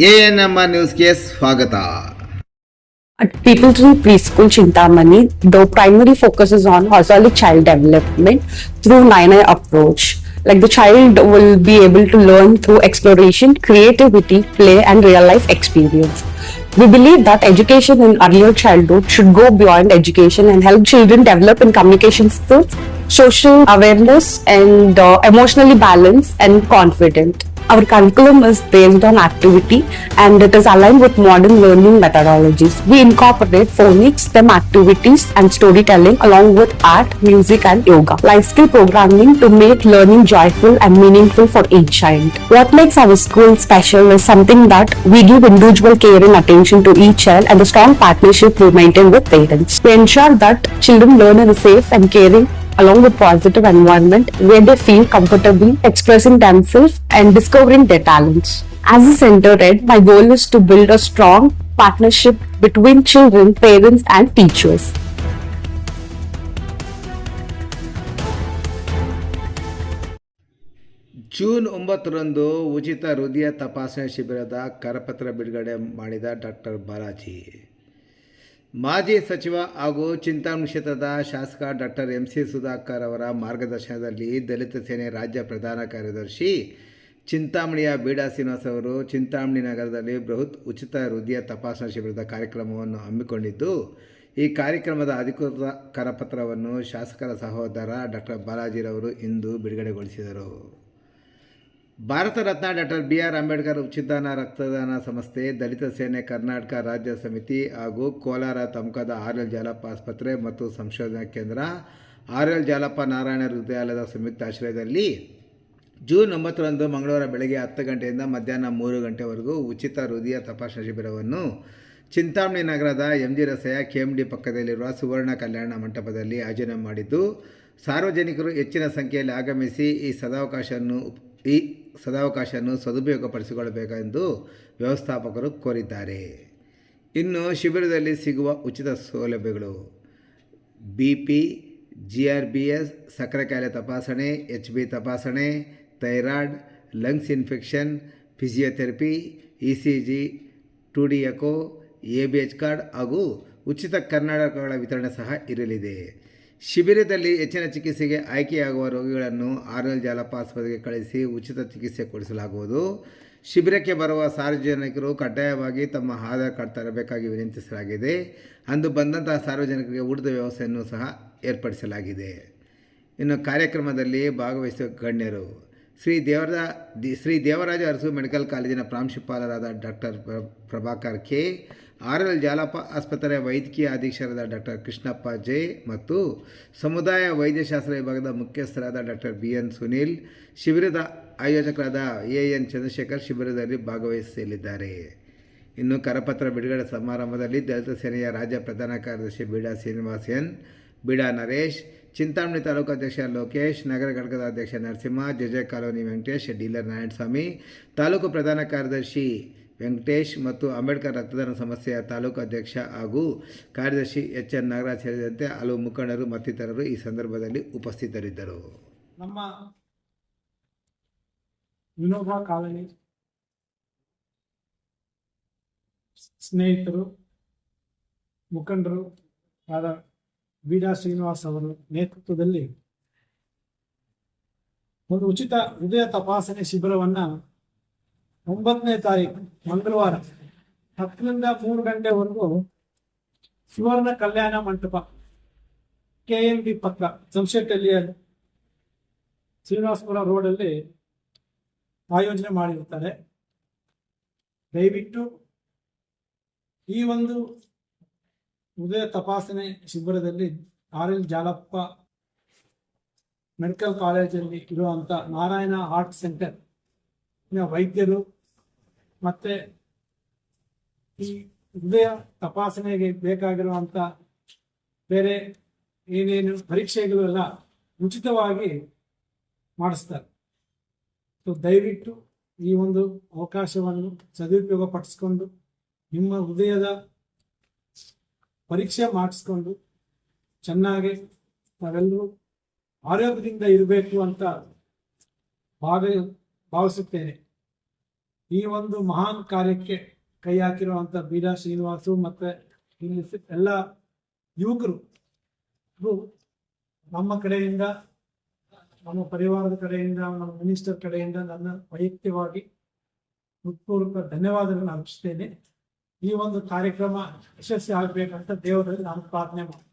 ANMR ನ್ಯೂಸ್ಗೆ ಸ್ವಾಗತ. At People Tree Preschool Chintamani, the primary focus is on holistic child development through 9I approach. Like the child will be able to learn through exploration, creativity, play, and real life experience. We believe that education in earlier childhood should go beyond education and help children develop in communication skills, social awareness, and emotionally balanced and confident. Our curriculum is based on activity and it is aligned with modern learning methodologies. We incorporate phonics, STEM activities, and storytelling along with art, music, and yoga. Life skill programming to make learning joyful and meaningful for each child. What makes our school special is something that we give individual care and attention to each child and the strong partnership we maintain with parents. We ensure that children learn in a safe and caring along with positive environment where they feel comfortable expressing themselves and discovering their talents. As a center head, my goal is to build a strong partnership between children, parents and teachers. June 9ರಂದು ಉಚಿತ ಹೃದಯ ತಪಾಸಣೆ ಶಿಬಿರದ ಕರಪತ್ರ ಬಿಡುಗಡೆ ಮಾಡಿದ doctor Balaji. ಮಾಜಿ ಸಚಿವ ಹಾಗೂ ಚಿಂತಾಮಣಿ ಕ್ಷೇತ್ರದ ಶಾಸಕ ಡಾಕ್ಟರ್ MC ಸುಧಾಕರ್ ಅವರ ಮಾರ್ಗದರ್ಶನದಲ್ಲಿ ದಲಿತ ಸೇನೆ ರಾಜ್ಯ ಪ್ರಧಾನ ಕಾರ್ಯದರ್ಶಿ ಚಿಂತಾಮಣಿಯ ಬೀಡಾ ಶ್ರೀನಿವಾಸ್ ಅವರು ಚಿಂತಾಮಣಿ ನಗರದಲ್ಲಿ ಬೃಹತ್ ಉಚಿತ ಹೃದಯ ತಪಾಸಣಾ ಶಿಬಿರದ ಕಾರ್ಯಕ್ರಮವನ್ನು ಹಮ್ಮಿಕೊಂಡಿದ್ದು, ಈ ಕಾರ್ಯಕ್ರಮದ ಅಧಿಕೃತ ಕರಪತ್ರವನ್ನು ಶಾಸಕರ ಸಹೋದರ ಡಾಕ್ಟರ್ ಬಾಲಾಜಿರವರು ಇಂದು ಬಿಡುಗಡೆಗೊಳಿಸಿದರು. ಭಾರತ ರತ್ನ ಡಾಕ್ಟರ್ BR ಅಂಬೇಡ್ಕರ್ ಉಚಿತ ರಕ್ತದಾನ ಸಂಸ್ಥೆ, ದಲಿತ ಸೇನೆ ಕರ್ನಾಟಕ ರಾಜ್ಯ ಸಮಿತಿ ಹಾಗೂ ಕೋಲಾರ ತಮ್ಕದ RL ಜಾಲಪ್ಪ ಆಸ್ಪತ್ರೆ ಮತ್ತು ಸಂಶೋಧನಾ ಕೇಂದ್ರ, RL ಜಾಲಪ್ಪ ನಾರಾಯಣ ಹೃದಯಾಲಯದ ಸಂಯುಕ್ತ ಆಶ್ರಯದಲ್ಲಿ ಜೂನ್ 9ರಂದು ಮಂಗಳವಾರ ಬೆಳಗ್ಗೆ 10 ಗಂಟೆಯಿಂದ ಮಧ್ಯಾಹ್ನ 3 ಗಂಟೆವರೆಗೂ ಉಚಿತ ಹೃದಯ ತಪಾಸಣಾ ಶಿಬಿರವನ್ನು ಚಿಂತಾಮಣಿ ನಗರದ MG ರಸ್ತೆಯ KMD ಪಕ್ಕದಲ್ಲಿರುವ ಸುವರ್ಣ ಕಲ್ಯಾಣ ಮಂಟಪದಲ್ಲಿ ಆಯೋಜನೆ ಮಾಡಿದ್ದು, ಸಾರ್ವಜನಿಕರು ಹೆಚ್ಚಿನ ಸಂಖ್ಯೆಯಲ್ಲಿ ಆಗಮಿಸಿ ಈ ಸದಾವಕಾಶವನ್ನು ಸದುಪಯೋಗಪಡಿಸಿಕೊಳ್ಳಬೇಕೆಂದು ವ್ಯವಸ್ಥಾಪಕರು ಕೋರಿದ್ದಾರೆ. ಇನ್ನು ಶಿಬಿರದಲ್ಲಿ ಸಿಗುವ ಉಚಿತ ಸೌಲಭ್ಯಗಳು: BP, GRBS, ಸಕ್ಕರೆ ಕಾಯಿಲೆ ತಪಾಸಣೆ, HB ತಪಾಸಣೆ, thyroid, lungs infection, physiotherapy, ECG, 2D echo, ABH card ಹಾಗೂ ಉಚಿತ ಕನ್ನಡಕಗಳ ವಿತರಣೆ ಸಹ ಇರಲಿದೆ. ಶಿಬಿರದಲ್ಲಿ ಹೆಚ್ಚಿನ ಚಿಕಿತ್ಸೆಗೆ ಆಯ್ಕೆಯಾಗುವ ರೋಗಿಗಳನ್ನು RL ಜಾಲಪ್ಪ ಆಸ್ಪತ್ರೆಗೆ ಕಳಿಸಿ ಉಚಿತ ಚಿಕಿತ್ಸೆ ಕೊಡಿಸಲಾಗುವುದು. ಶಿಬಿರಕ್ಕೆ ಬರುವ ಸಾರ್ವಜನಿಕರು ಕಡ್ಡಾಯವಾಗಿ ತಮ್ಮ ಆಧಾರ್ ಕಾರ್ಡ್ ತರಬೇಕಾಗಿ ವಿನಂತಿಸಲಾಗಿದೆ. ಅಂದು ಬಂದಂತಹ ಸಾರ್ವಜನಿಕರಿಗೆ ಊಟದ ವ್ಯವಸ್ಥೆಯನ್ನು ಸಹ ಏರ್ಪಡಿಸಲಾಗಿದೆ. ಇನ್ನು ಕಾರ್ಯಕ್ರಮದಲ್ಲಿ ಭಾಗವಹಿಸುವ ಗಣ್ಯರು: ಶ್ರೀ ದೇವರಾಜ ಅರಸು ಮೆಡಿಕಲ್ ಕಾಲೇಜಿನ ಪ್ರಾಂಶುಪಾಲರಾದ doctor Prabhakar K, RL Jalappa ಆಸ್ಪತ್ರೆಯ ವೈದ್ಯಕೀಯ ಅಧೀಕ್ಷಕರಾದ ಡಾಕ್ಟರ್ ಕೃಷ್ಣಪ್ಪ J ಮತ್ತು ಸಮುದಾಯ ವೈದ್ಯಶಾಸ್ತ್ರ ವಿಭಾಗದ ಮುಖ್ಯಸ್ಥರಾದ ಡಾಕ್ಟರ್ BN ಸುನೀಲ್, ಶಿಬಿರದ ಆಯೋಜಕರಾದ AN ಚಂದ್ರಶೇಖರ್ ಶಿಬಿರದಲ್ಲಿ ಭಾಗವಹಿಸಲಿದ್ದಾರೆ. ಇನ್ನು ಕರಪತ್ರ ಬಿಡುಗಡೆ ಸಮಾರಂಭದಲ್ಲಿ ದಲಿತ ಸೇನೆಯ ರಾಜ್ಯ ಪ್ರಧಾನ ಕಾರ್ಯದರ್ಶಿ ಬೀಡಾ ಶ್ರೀನಿವಾಸ್ N, ಬೀಡಾ ನರೇಶ್, ಚಿಂತಾಮಣಿ ತಾಲೂಕು ಅಧ್ಯಕ್ಷ ಲೋಕೇಶ್, ನಗರ ಘಟಕದ ಅಧ್ಯಕ್ಷ Narasimha, JJ colony Venkatesh, dealer Narayanaswamy, taluk ಪ್ರಧಾನ ಕಾರ್ಯದರ್ಶಿ ವೆಂಕಟೇಶ್ ಮತ್ತು ಅಂಬೇಡ್ಕರ್ ರಕ್ತದಾನ ಸಂಸ್ಥೆಯ ತಾಲೂಕು ಅಧ್ಯಕ್ಷ ಹಾಗೂ ಕಾರ್ಯದರ್ಶಿ HN ನಾಗರಾಜ್ ಸೇರಿದಂತೆ ಹಲವು ಮುಖಂಡರು ಮತ್ತಿತರರು ಈ ಸಂದರ್ಭದಲ್ಲಿ ಉಪಸ್ಥಿತರಿದ್ದರು. ನಮ್ಮ ವಿನೋಬಾ ಕಾಲನಿ ಸ್ನೇಹಿತರು, ಮುಖಂಡರು ಆದ ಬೀಡಾ ಶ್ರೀನಿವಾಸ್ ಅವರ ನೇತೃತ್ವದಲ್ಲಿ ಒಂದು ಉಚಿತ ಹೃದಯ ತಪಾಸಣೆ ಶಿಬಿರವನ್ನು 9ನೇ ತಾರೀಕು ಮಂಗಳವಾರ 10ರಿಂದ 3 ಗಂಟೆವರೆಗೂ ಸುವರ್ಣ ಕಲ್ಯಾಣ ಮಂಟಪ KMD ಪಕ್ಕ ಸಂಶೆಟ್ಟಳ್ಳಿಯ ಶ್ರೀನಿವಾಸಪುರ ರೋಡಲ್ಲಿ ಆಯೋಜನೆ ಮಾಡಿರುತ್ತಾರೆ. ದಯವಿಟ್ಟು ಈ ಒಂದು ಹೃದಯ ತಪಾಸಣೆ ಶಿಬಿರದಲ್ಲಿ RL ಜಾಲಪ್ಪ ಮೆಡಿಕಲ್ ಕಾಲೇಜಲ್ಲಿ ಇರುವಂಥ ನಾರಾಯಣ ಹಾರ್ಟ್ ಸೆಂಟರ್ ವೈದ್ಯರು ಮತ್ತೆ ಈ ಹೃದಯ ತಪಾಸಣೆಗೆ ಬೇಕಾಗಿರುವಂಥ ಬೇರೆ ಏನೇನು ಪರೀಕ್ಷೆಗಳೆಲ್ಲ ಉಚಿತವಾಗಿ ಮಾಡಿಸ್ತಾರೆ. ಸೊ ದಯವಿಟ್ಟು ಈ ಒಂದು ಅವಕಾಶವನ್ನು ಸದುಪಯೋಗ ಪಡಿಸ್ಕೊಂಡು ನಿಮ್ಮ ಹೃದಯದ ಪರೀಕ್ಷೆ ಮಾಡಿಸ್ಕೊಂಡು ಚೆನ್ನಾಗಿ ನಾವೆಲ್ಲರೂ ಆರೋಗ್ಯದಿಂದ ಇರಬೇಕು ಅಂತ ಭಾವಿಸುತ್ತೇನೆ. ಈ ಒಂದು ಮಹಾನ್ ಕಾರ್ಯಕ್ಕೆ ಕೈ ಹಾಕಿರುವಂಥ ಬೀರಾ ಶ್ರೀನಿವಾಸು ಮತ್ತು ಇಲ್ಲಿ ಎಲ್ಲ ಯುವಕರು ನಮ್ಮ ಕಡೆಯಿಂದ, ನಮ್ಮ ಪರಿವಾರದ ಕಡೆಯಿಂದ, ನಮ್ಮ ಮಿನಿಸ್ಟರ್ ಕಡೆಯಿಂದ ನನ್ನ ವೈಯಕ್ತಿಕವಾಗಿ ಹೃತ್ಪೂರ್ವಕ ಧನ್ಯವಾದಗಳನ್ನು ಅರ್ಪಿಸ್ತೇನೆ. ಈ ಒಂದು ಕಾರ್ಯಕ್ರಮ ಯಶಸ್ವಿ ಆಗಬೇಕಂತ ದೇವರಲ್ಲಿ ನಾನು ಪ್ರಾರ್ಥನೆ ಮಾಡ್ತೀನಿ.